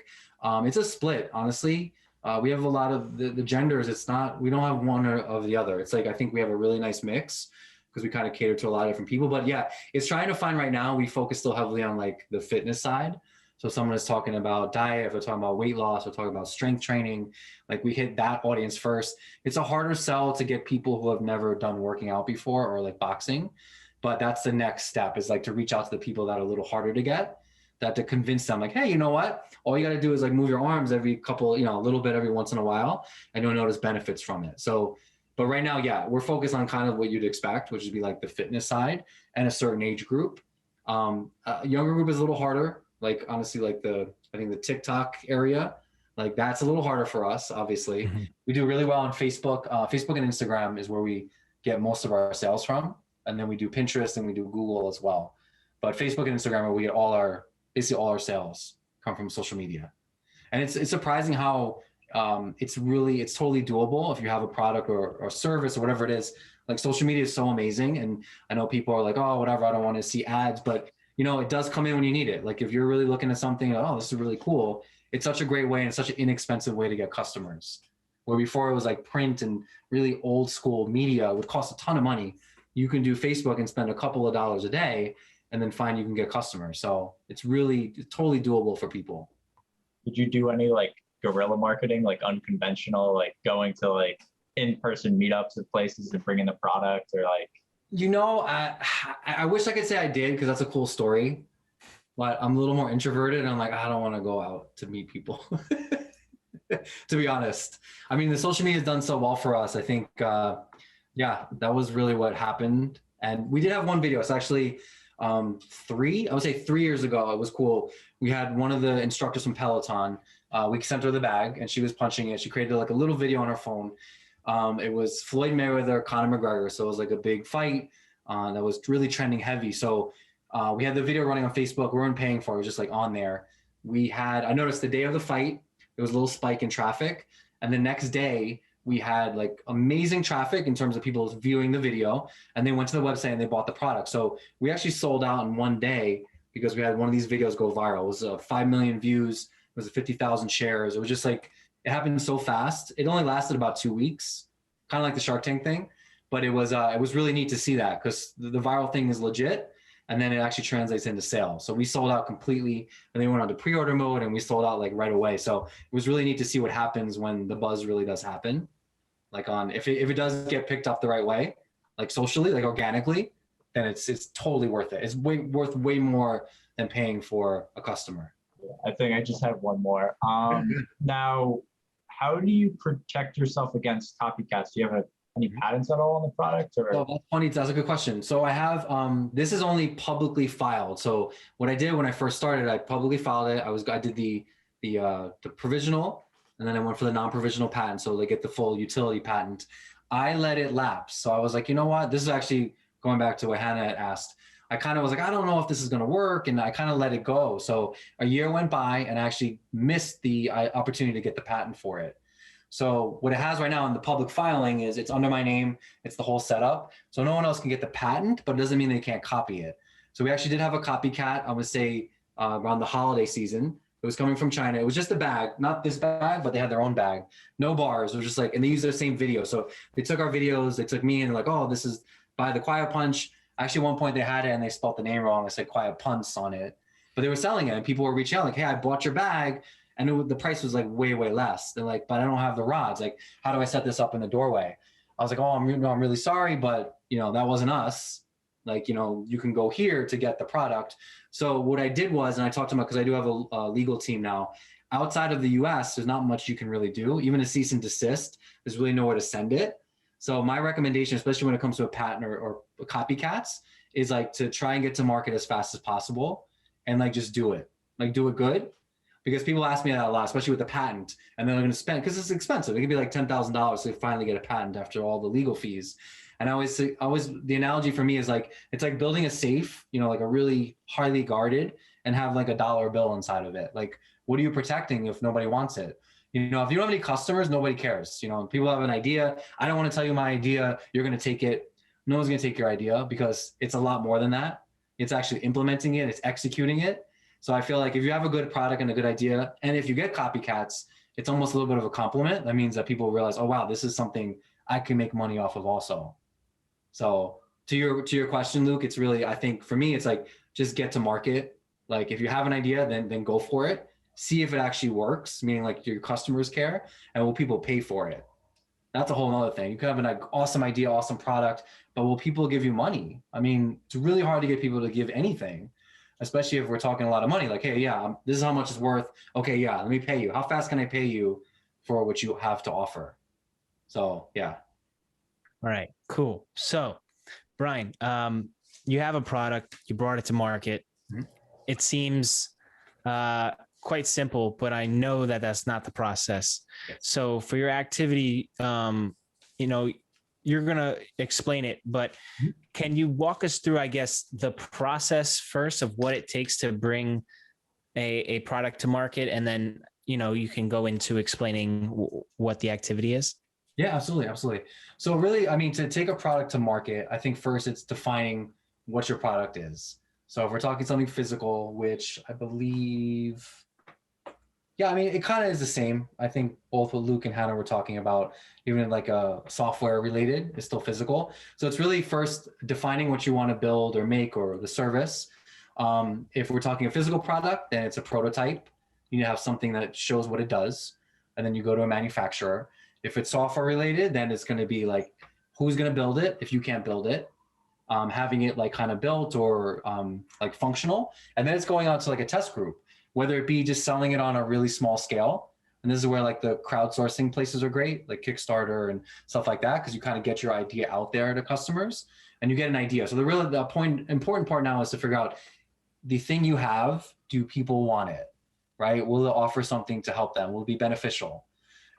It's a split, honestly. We have a lot of the genders. It's not, we don't have one or the other. It's like, I think we have a really nice mix because we kind of cater to a lot of different people. But yeah, it's trying to find right now, we focus still heavily on like the fitness side. So someone is talking about diet, if they're talking about weight loss, or talking about strength training, like we hit that audience first. It's a harder sell to get people who have never done working out before or like boxing. But that's the next step, is like to reach out to the people that are a little harder to get, that to convince them like, hey, you know what? All you got to do is like move your arms every couple, you know, a little bit every once in a while, and you'll notice benefits from it. So, but right now, yeah, we're focused on kind of what you'd expect, which would be like the fitness side and a certain age group. Younger group is a little harder. Like honestly, like I think the TikTok area, like that's a little harder for us, obviously. Mm-hmm. We do really well on Facebook. Facebook and Instagram is where we get most of our sales from. and then we do Pinterest and we do Google as well. But Facebook and Instagram, where we get basically all our sales come from social media. And it's surprising how it's totally doable if you have a product or service or whatever it is. Like social media is so amazing. And I know people are like, oh, whatever, I don't want to see ads, but it does come in when you need it. Like if you're really looking at something, oh, this is really cool. It's such a great way and such an inexpensive way to get customers. Where before it was like print and really old school media would cost a ton of money. You can do Facebook and spend a couple of dollars a day and then find you can get customers. So it's totally doable for people. Did you do any like guerrilla marketing, like unconventional, like going to like in-person meetups at places and bringing the product, or like? I wish I could say I did, because that's a cool story, but I'm a little more introverted and I'm like, I don't want to go out to meet people. To be honest. I mean, the social media has done so well for us. I think, that was really what happened. And we did have one video. It's actually 3 years ago. It was cool. We had one of the instructors from Peloton. We sent her the bag and she was punching it. She created like a little video on her phone. It was Floyd Mayweather, Conor McGregor. So it was like a big fight that was really trending heavy. So we had the video running on Facebook. We weren't paying for it. It was just like on there. I noticed the day of the fight, there was a little spike in traffic. And the next day we had like amazing traffic in terms of people viewing the video, and they went to the website and they bought the product. So we actually sold out in one day because we had one of these videos go viral. It was 5 million views. It was 50,000 shares. It was just like, it happened so fast. It only lasted about 2 weeks, kind of like the Shark Tank thing. But it was really neat to see that, because the viral thing is legit. And then it actually translates into sales. So we sold out completely, and then we went on to pre-order mode and we sold out like right away. So it was really neat to see what happens when the buzz really does happen. Like if it does get picked up the right way, like socially, like organically, then it's totally worth it. It's worth way more than paying for a customer. I think I just have one more. Now, how do you protect yourself against copycats? Do you have any patents at all on the product? Or? Oh, that's funny. That's a good question. So I have, this is only publicly filed. So what I did when I first started, I publicly filed it. I did the provisional, and then I went for the non-provisional patent. So they get the full utility patent. I let it lapse. So I was like, you know what? This is actually going back to what Hannah had asked. I kind of was like, I don't know if this is going to work. And I kind of let it go. So a year went by and I actually missed the opportunity to get the patent for it. So what it has right now in the public filing is it's under my name. It's the whole setup. So no one else can get the patent, but it doesn't mean they can't copy it. So we actually did have a copycat, I would say around the holiday season. It was coming from China. It was just a bag, not this bag, but they had their own bag. No bars. It was just like, and they used the same video. So they took our videos, they took me and like, oh, this is by the Quiet Punch. Actually, at one point they had it and they spelled the name wrong. It said Quiet Punch on it, but they were selling it and people were reaching out like, hey, I bought your bag. And the price was like way, way less. They're like, but I don't have the rods. Like, how do I set this up in the doorway? I was like, oh, I'm really sorry, but that wasn't us. Like, you can go here to get the product. So what I did was, and I talked to them because I do have a legal team now. Outside of the US, there's not much you can really do. Even a cease and desist, there's really nowhere to send it. So my recommendation, especially when it comes to a patent or copycats, is like to try and get to market as fast as possible and like just do it. Like do it good. Because people ask me that a lot, especially with the patent, and then they're going to spend, because it's expensive. It could be like $10,000 to finally get a patent after all the legal fees. And I always, the analogy for me is like, it's like building a safe, like a really highly guarded, and have like a dollar bill inside of it. Like, what are you protecting if nobody wants it? If you don't have any customers, nobody cares. People have an idea. I don't want to tell you my idea. You're going to take it. No one's going to take your idea, because it's a lot more than that. It's actually implementing it. It's executing it. So I feel like if you have a good product and a good idea, and if you get copycats, it's almost a little bit of a compliment. That means that people realize, oh, wow, this is something I can make money off of also. So to your question, Luke, it's really, I think for me, it's like, just get to market. Like if you have an idea, then go for it. See if it actually works, meaning like your customers care, and will people pay for it? That's a whole nother thing. You could have an awesome idea, awesome product, but will people give you money? I mean, it's really hard to get people to give anything, especially if we're talking a lot of money. Like, hey, yeah, this is how much it's worth. Okay, yeah, let me pay you. How fast can I pay you for what you have to offer? So, yeah. All right, cool. So, Brian, you have a product, you brought it to market. Mm-hmm. It seems quite simple, but I know that that's not the process. Yes. So for your activity, you're going to explain it, but can you walk us through, I guess, the process first of what it takes to bring a product to market, and then, you can go into explaining what the activity is? Yeah, absolutely. Absolutely. So really, I mean, to take a product to market, I think first it's defining what your product is. So if we're talking something physical, which I believe, yeah, I mean, it kind of is the same. I think both what Luke and Hannah were talking about, even like a software related, is still physical. So it's really first defining what you want to build or make, or the service. If we're talking a physical product, then it's a prototype. You need to have something that shows what it does, and then you go to a manufacturer. If it's software related, then it's going to be like, who's going to build it if you can't build it? Having it like kind of built or like functional. And then it's going out to like a test group, whether it be just selling it on a really small scale. And this is where like the crowdsourcing places are great, like Kickstarter and stuff like that, because you kind of get your idea out there to customers and you get an idea. So the important part now is to figure out the thing you have, do people want it, right? Will it offer something to help them? Will it be beneficial?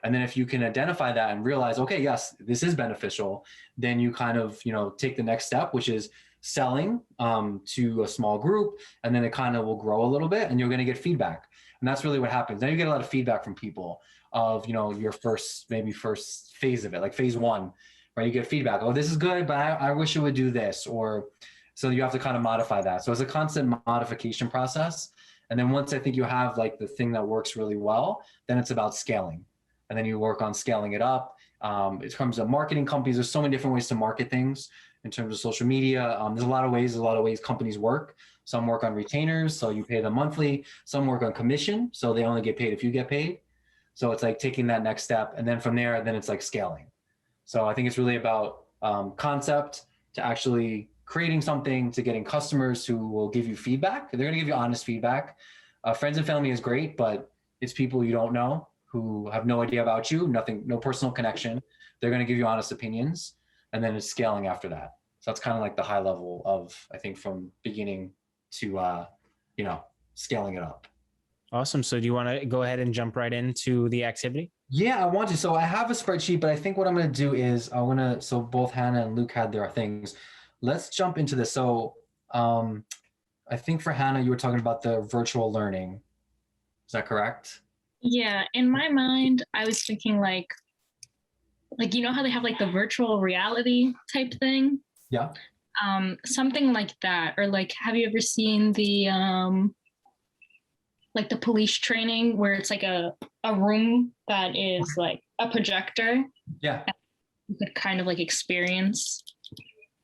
And then if you can identify that and realize, okay, yes, this is beneficial, then you kind of, take the next step, which is selling to a small group, and then it kind of will grow a little bit and you're going to get feedback. And that's really what happens. Then you get a lot of feedback from people of, your first phase of it, like phase one, right? You get feedback. Oh, this is good, but I wish it would do this. Or so you have to kind of modify that. So it's a constant modification process. And then once I think you have like the thing that works really well, then it's about scaling. And then you work on scaling it up. In terms of marketing companies, there's so many different ways to market things in terms of social media. There's a lot of ways companies work. Some work on retainers, so you pay them monthly. Some work on commission, so they only get paid if you get paid. So it's like taking that next step. And then from there, then it's like scaling. So I think it's really about concept to actually creating something, to getting customers who will give you feedback. They're going to give you honest feedback. Friends and family is great, but it's people you don't know, who have no idea about you, no personal connection. They're going to give you honest opinions, and then it's scaling after that. So that's kind of like the high level of, I think, from beginning to, scaling it up. Awesome. So do you want to go ahead and jump right into the activity? Yeah, I want to. So I have a spreadsheet, but I think what I'm going to do is so both Hannah and Luke had their things. Let's jump into this. So I think for Hannah, you were talking about the virtual learning. Is that correct? Yeah, in my mind, I was thinking like how they have like the virtual reality type thing? Yeah. Something like that. Or like, have you ever seen the like the police training where it's like a room that is like a projector? Yeah. You could kind of like experience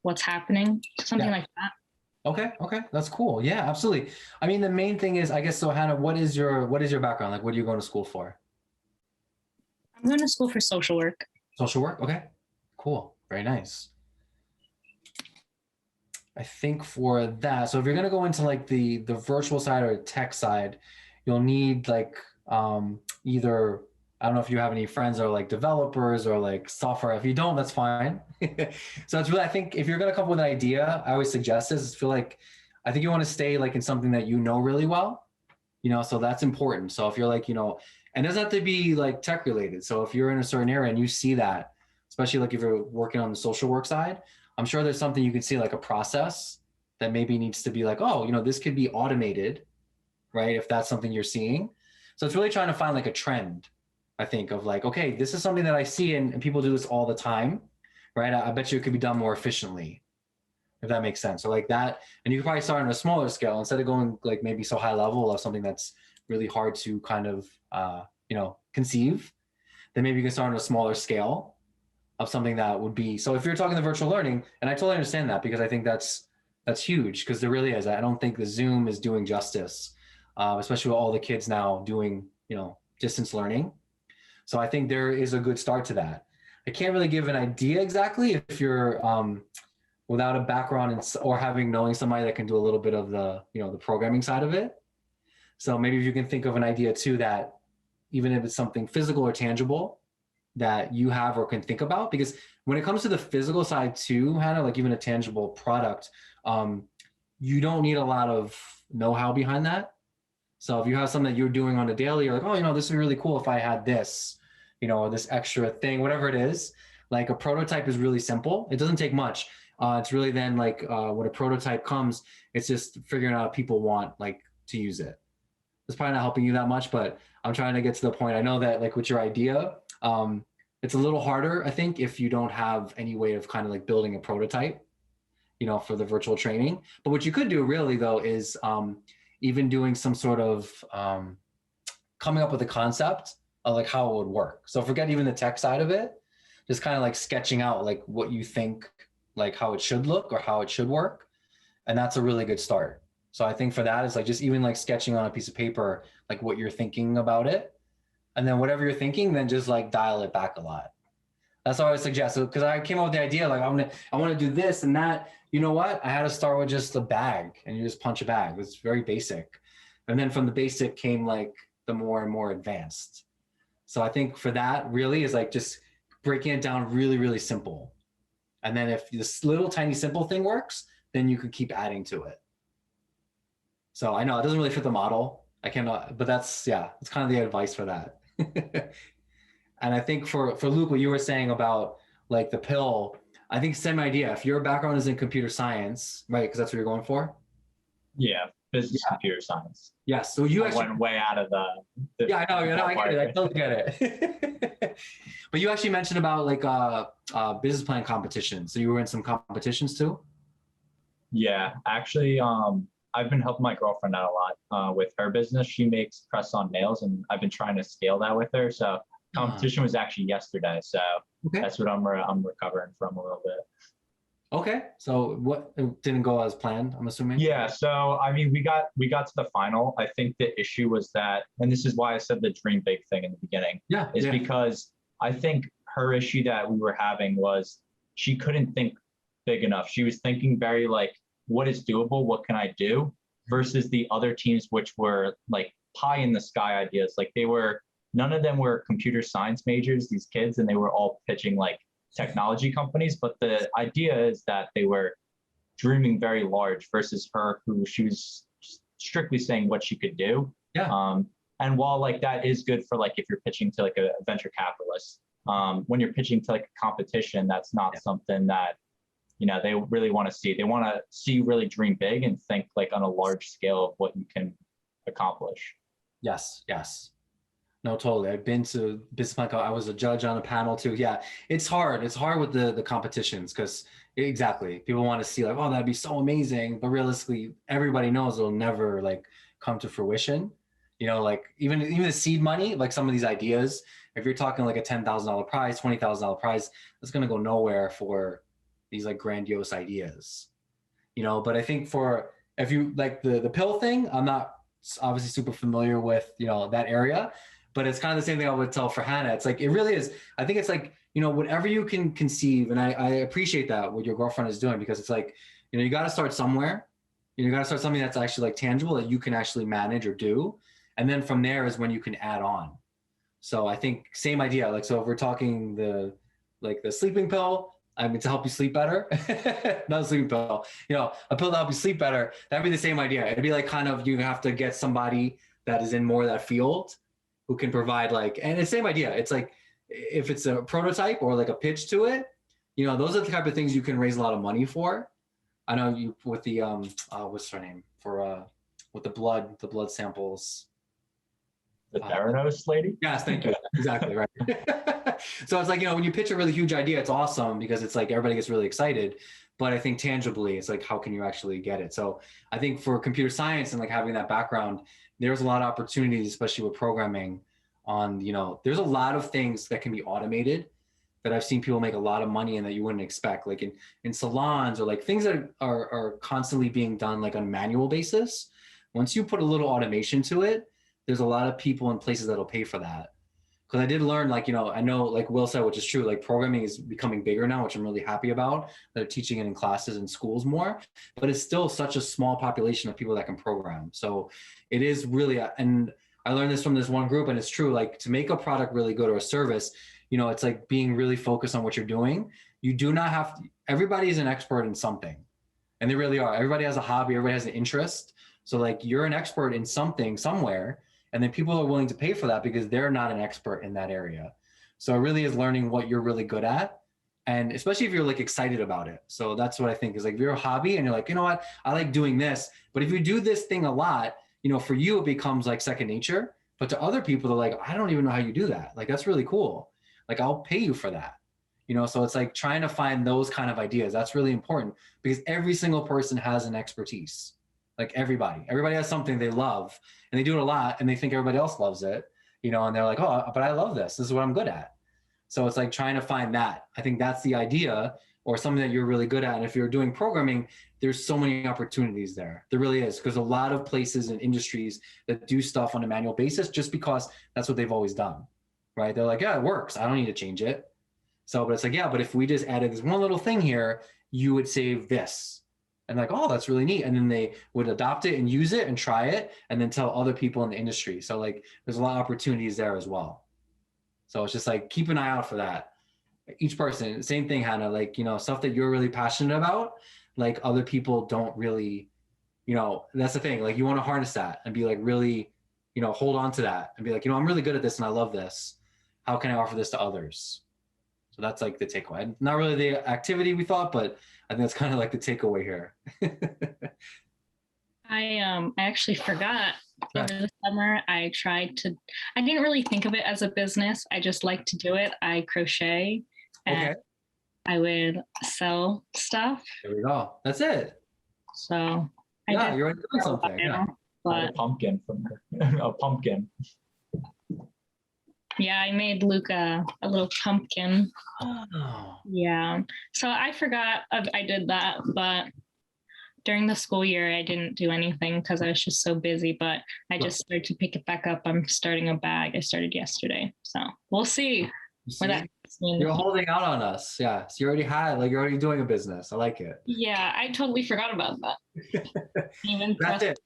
what's happening, something like that. Okay, that's cool. Yeah, absolutely. I mean, the main thing is, I guess, so Hannah, what is your background? Like, what are you going to school for? I'm going to school for social work. Social work? Okay, cool. Very nice. I think for that, so if you're going to go into like the virtual side or tech side, you'll need like either, I don't know if you have any friends or like developers or like software. If you don't, that's fine. So it's really, I think if you're going to come up with an idea, I always suggest this. I think you want to stay like in something that you know really well, so that's important. So if you're like, and it doesn't have to be like tech related. So if you're in a certain area and you see that, especially like if you're working on the social work side, I'm sure there's something you can see, like a process that maybe needs to be like, oh, this could be automated, right? If that's something you're seeing. So it's really trying to find like a trend, I think, of like, okay, this is something that I see and people do this all the time, right? I bet you it could be done more efficiently, if that makes sense. So like that, and you could probably start on a smaller scale instead of going like maybe so high level of something that's really hard to kind of, conceive. Then maybe you can start on a smaller scale of something that would be, so if you're talking the virtual learning, and I totally understand that, because I think that's huge, because there really is. I don't think the Zoom is doing justice, especially with all the kids now doing, distance learning. So I think there is a good start to that. I can't really give an idea exactly if you're without a background or knowing somebody that can do a little bit of the, the programming side of it. So maybe if you can think of an idea too, that even if it's something physical or tangible that you have or can think about, because when it comes to the physical side too, Hannah, like even a tangible product, you don't need a lot of know-how behind that. So if you have something that you're doing on a daily, you're like, oh, this would be really cool if I had this, or this extra thing, whatever it is. Like a prototype is really simple. It doesn't take much. It's really then like when a prototype comes, it's just figuring out if people want like to use it. It's probably not helping you that much, but I'm trying to get to the point. I know that like with your idea, it's a little harder, I think, if you don't have any way of kind of like building a prototype, you know, for the virtual training. But what you could do really though is even doing some sort of coming up with a concept of like how it would work. So forget even the tech side of it, just kind of like sketching out like what you think, like how it should look or how it should work. And that's a really good start. So I think for that is like just even like sketching on a piece of paper, like what you're thinking about it. And then whatever you're thinking, then just like dial it back a lot. That's what I would suggest. So, because I came up with the idea, like I want to do this and that. You know what? I had to start with just a bag, and you just punch a bag. It's very basic. And then from the basic came like the more and more advanced. So I think for that really is like just breaking it down really, really simple. And then if this little tiny simple thing works, then you could keep adding to it. So I know it doesn't really fit the model. I cannot, but that's, yeah, it's kind of the advice for that. And I think for Luke, what you were saying about like the pill, I think same idea. If your background is in computer science, right? Because that's what you're going for. Yeah, business computer science. Yes. So you actually went way out of the yeah, I know, I get it. I totally get it. But you actually mentioned about like business plan competitions. So you were in some competitions too? Yeah, actually, I've been helping my girlfriend out a lot with her business. She makes press-on nails, and I've been trying to scale that with her. So competition was actually yesterday. So that's what I'm recovering from a little bit. Okay. So what, it didn't go as planned, I'm assuming? Yeah. So, I mean, we got to the final. I think the issue was that, and this is why I said the dream big thing in the beginning, because I think her issue that we were having was she couldn't think big enough. She was thinking very like, what is doable? What can I do? Versus the other teams, which were like pie in the sky ideas. Like none of them were computer science majors, these kids, and they were all pitching like technology companies. But the idea is that they were dreaming very large versus her, who she was strictly saying what she could do. Yeah. And while like that is good for like if you're pitching to like a venture capitalist, when you're pitching to like a competition, that's not something that, you know, they really want to see. They want to see you really dream big and think like on a large scale of what you can accomplish. Yes. No, totally. I've been to business plan. I was a judge on a panel too. Yeah, it's hard. It's hard with the competitions because exactly people want to see like, oh, that'd be so amazing. But realistically, everybody knows it'll never like come to fruition. You know, like even the seed money, like some of these ideas, if you're talking like a $10,000 prize, $20,000 prize, it's going to go nowhere for these like grandiose ideas, you know. But I think if you like the pill thing, I'm not obviously super familiar with, you know, that area, but it's kind of the same thing I would tell for Hannah. It's like, it really is. I think it's like, you know, whatever you can conceive. And I appreciate that what your girlfriend is doing, because it's like, you know, you got to start somewhere. You got to start something that's actually like tangible that you can actually manage or do. And then from there is when you can add on. So I think same idea. Like, so if we're talking the sleeping pill, I mean, to help you sleep better, not a sleeping pill, you know, a pill to help you sleep better, that'd be the same idea. It'd be like kind of, you have to get somebody that is in more of that field who can provide like, and it's the same idea. It's like, if it's a prototype or like a pitch to it, you know, those are the type of things you can raise a lot of money for. I know you with the, what's her name with the blood samples. The Theranos lady? Yes, thank you. Exactly, right. So it's like, you know, when you pitch a really huge idea, it's awesome because it's like everybody gets really excited. But I think tangibly, it's like, how can you actually get it? So I think for computer science and like having that background, there's a lot of opportunities, especially with programming on, you know, there's a lot of things that can be automated that I've seen people make a lot of money in that you wouldn't expect, like in salons or like things that are constantly being done like on a manual basis. Once you put a little automation to it, there's a lot of people and places that'll pay for that. Because I did learn, like, you know, I know like Will said, which is true, like programming is becoming bigger now, which I'm really happy about. They're teaching it in classes in schools more, but it's still such a small population of people that can program. So it is really, and I learned this from this one group, and it's true, like to make a product really good or a service, you know, it's like being really focused on what you're doing. You do not have to, everybody is an expert in something, and they really are. Everybody has a hobby, everybody has an interest. So like you're an expert in something somewhere, and then people are willing to pay for that because they're not an expert in that area. So it really is learning what you're really good at And especially if you're like excited about it. So that's what I think is like, if you're a hobby and you're like, you know what, I like doing this, but if you do this thing a lot, for you, it becomes like second nature. But to other people, they're like, I don't even know how you do that. Like, that's really cool. Like, I'll pay you for that. So it's like trying to find those kind of ideas. That's really important because every single person has an expertise. Like everybody has something they love and they do it a lot and they think everybody else loves it, and they're like, oh, but I love this. This is what I'm good at. So it's like trying to find that. I think that's the idea, or something that you're really good at. And if you're doing programming, there's so many opportunities there. There really is, because a lot of places and industries that do stuff on a manual basis just because that's what they've always done, right? They're like, yeah, it works. I don't need to change it. So, but it's like, yeah, but if we just added this one little thing here, you would save this. And like, oh, that's really neat. And then they would adopt it and use it and try it and then tell other people in the industry. So like, there's a lot of opportunities there as well. So it's just like, keep an eye out for that. Each person, same thing, Hannah, like, stuff that you're really passionate about, like other people don't really, that's the thing. Like you want to harness that and be like, really, hold on to that and be like, I'm really good at this and I love this. How can I offer this to others? So that's like the takeaway. Not really the activity we thought, but I think that's kind of like the takeaway here. I actually forgot over the summer. I didn't really think of it as a business. I just like to do it. I crochet and I would sell stuff. There we go. That's it. So you're doing something. Yeah. But a pumpkin from her. A pumpkin. Yeah, I made Luca a little pumpkin. Oh. Yeah. So I forgot I did that, but during the school year, I didn't do anything because I was just so busy, but I just started to pick it back up. I'm starting a bag. I started yesterday. So we'll see. Where that You're holding out on us. Yeah. So you're already doing a business. I like it. Yeah, I totally forgot about that. That's it.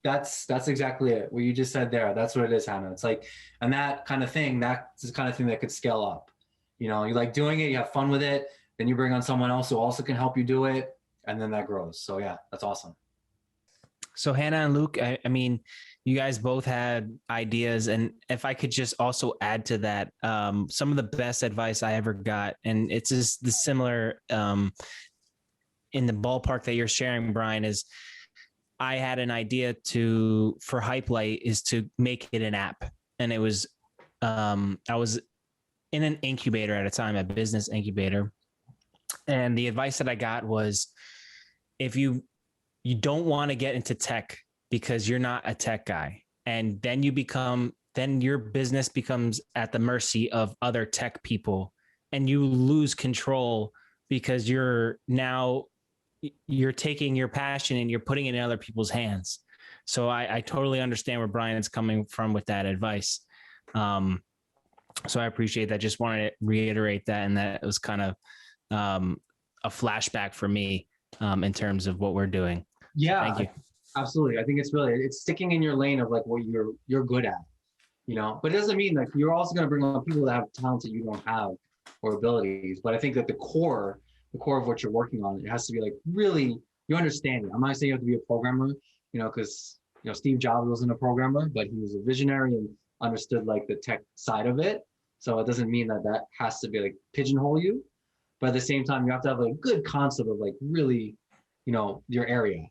That's exactly it. What you just said there. That's what it is, Hannah. It's like, and that kind of thing, that's the kind of thing that could scale up. You like doing it, you have fun with it, then you bring on someone else who also can help you do it, and then that grows. So yeah, that's awesome. So Hannah and Luke, I mean, you guys both had ideas, and if I could just also add to that, some of the best advice I ever got, and it's just the similar in the ballpark that you're sharing, Brian, is I had an idea for HypeLight is to make it an app. And it was, I was in an incubator at a time, a business incubator. And the advice that I got was, if you don't want to get into tech because you're not a tech guy, and then then your business becomes at the mercy of other tech people and you lose control because you're taking your passion and you're putting it in other people's hands. So I totally understand where Brian's coming from with that advice. So I appreciate that. Just wanted to reiterate that. And that it was kind of a flashback for me in terms of what we're doing. Yeah, thank you. Absolutely. I think it's sticking in your lane of like what you're good at, but it doesn't mean like you're also going to bring on people that have talents that you don't have or abilities. But I think that the core of what you're working on, it has to be like really, you understand it. I'm not saying you have to be a programmer, because, Steve Jobs wasn't a programmer, but he was a visionary and understood like the tech side of it. So it doesn't mean that has to be like pigeonhole you, but at the same time, you have to have a good concept of like really, your area.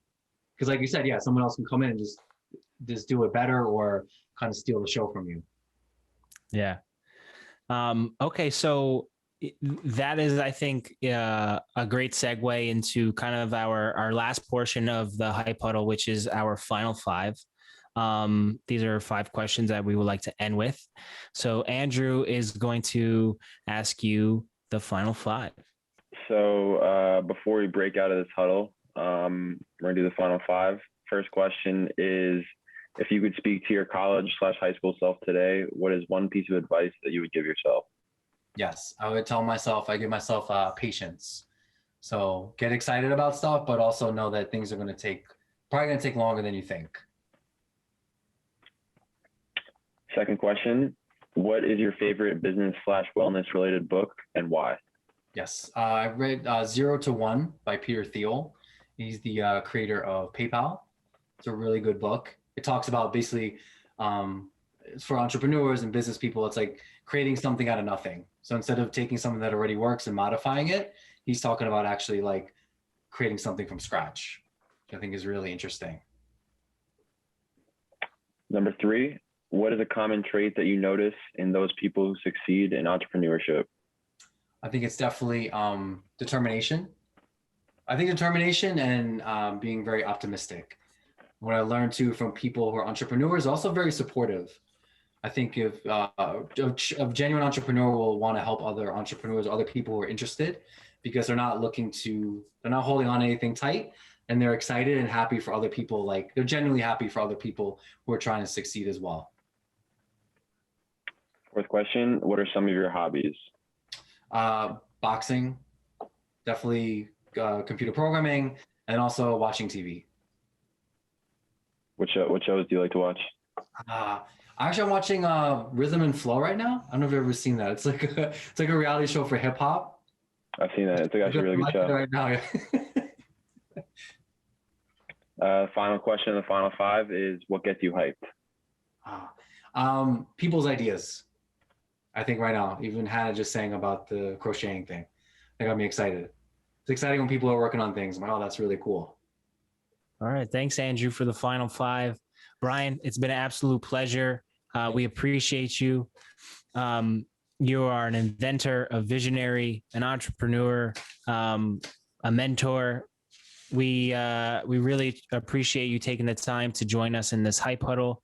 Because like you said, yeah, someone else can come in and just do it better or kind of steal the show from you. Yeah. Okay. So that is, I think, a great segue into kind of our last portion of the HypeHuddle, which is our final 5. These are 5 questions that we would like to end with. So Andrew is going to ask you the final 5. So before we break out of this huddle, we're going to do the final 5. First question is, if you could speak to your college/high school self today, what is one piece of advice that you would give yourself? Yes, I would give myself patience. So get excited about stuff, but also know that things are probably going to take longer than you think. Second question, what is your favorite business/wellness related book and why? Yes, I read 0 to 1 by Peter Thiel. He's the creator of PayPal. It's a really good book. It talks about basically, it's for entrepreneurs and business people. It's like creating something out of nothing. So instead of taking something that already works and modifying it, he's talking about actually like creating something from scratch, which I think is really interesting. Number 3, what is a common trait that you notice in those people who succeed in entrepreneurship? I think it's definitely determination. I think determination and being very optimistic. What I learned too from people who are entrepreneurs, also very supportive. I think if a genuine entrepreneur will want to help other entrepreneurs, other people who are interested, because they're not holding on to anything tight, and they're excited and happy for other people. Like they're genuinely happy for other people who are trying to succeed as well. 4th question, what are some of your hobbies? Boxing, definitely computer programming, and also watching TV. What shows do you like to watch? Actually, I'm watching Rhythm and Flow right now. I don't know if you've ever seen that. It's like a reality show for hip hop. I've seen that. It's actually a really good show. Right now, yeah. Final question of the final 5 is what gets you hyped? People's ideas. I think right now, even Hannah just saying about the crocheting thing, that got me excited. It's exciting when people are working on things. I'm like, oh, that's really cool. All right. Thanks, Andrew, for the final 5. Brian, it's been an absolute pleasure. We appreciate you. You are an inventor, a visionary, an entrepreneur, a mentor. We really appreciate you taking the time to join us in this Hype Huddle.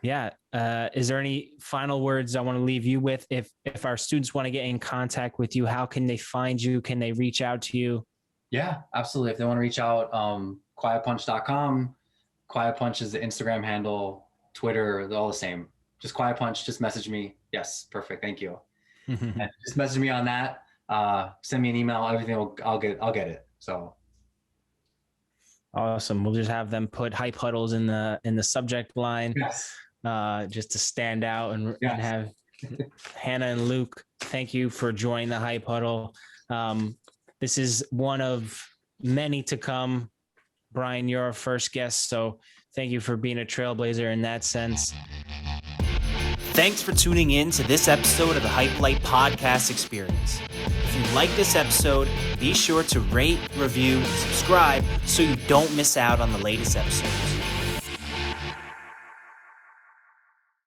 Is there any final words I want to leave you with? If our students want to get in contact with you, how can they find you? Can they reach out to you? Yeah, absolutely. If they want to reach out, quietpunch.com. Quiet Punch is the Instagram handle, Twitter, they're all the same. Just Quiet Punch, just message me. Yes, perfect. Thank you. And just message me on that. Send me an email. Everything I'll get it. So awesome. We'll just have them put HypeHuddles in the subject line. Yes. Just to stand out and have Hannah and Luke. Thank you for joining the Hype Huddle. This is one of many to come. Brian, you're our first guest, so thank you for being a trailblazer in that sense. Thanks for tuning in to this episode of the Hype Light Podcast Experience. If you like this episode, be sure to rate, review, subscribe so you don't miss out on the latest episodes.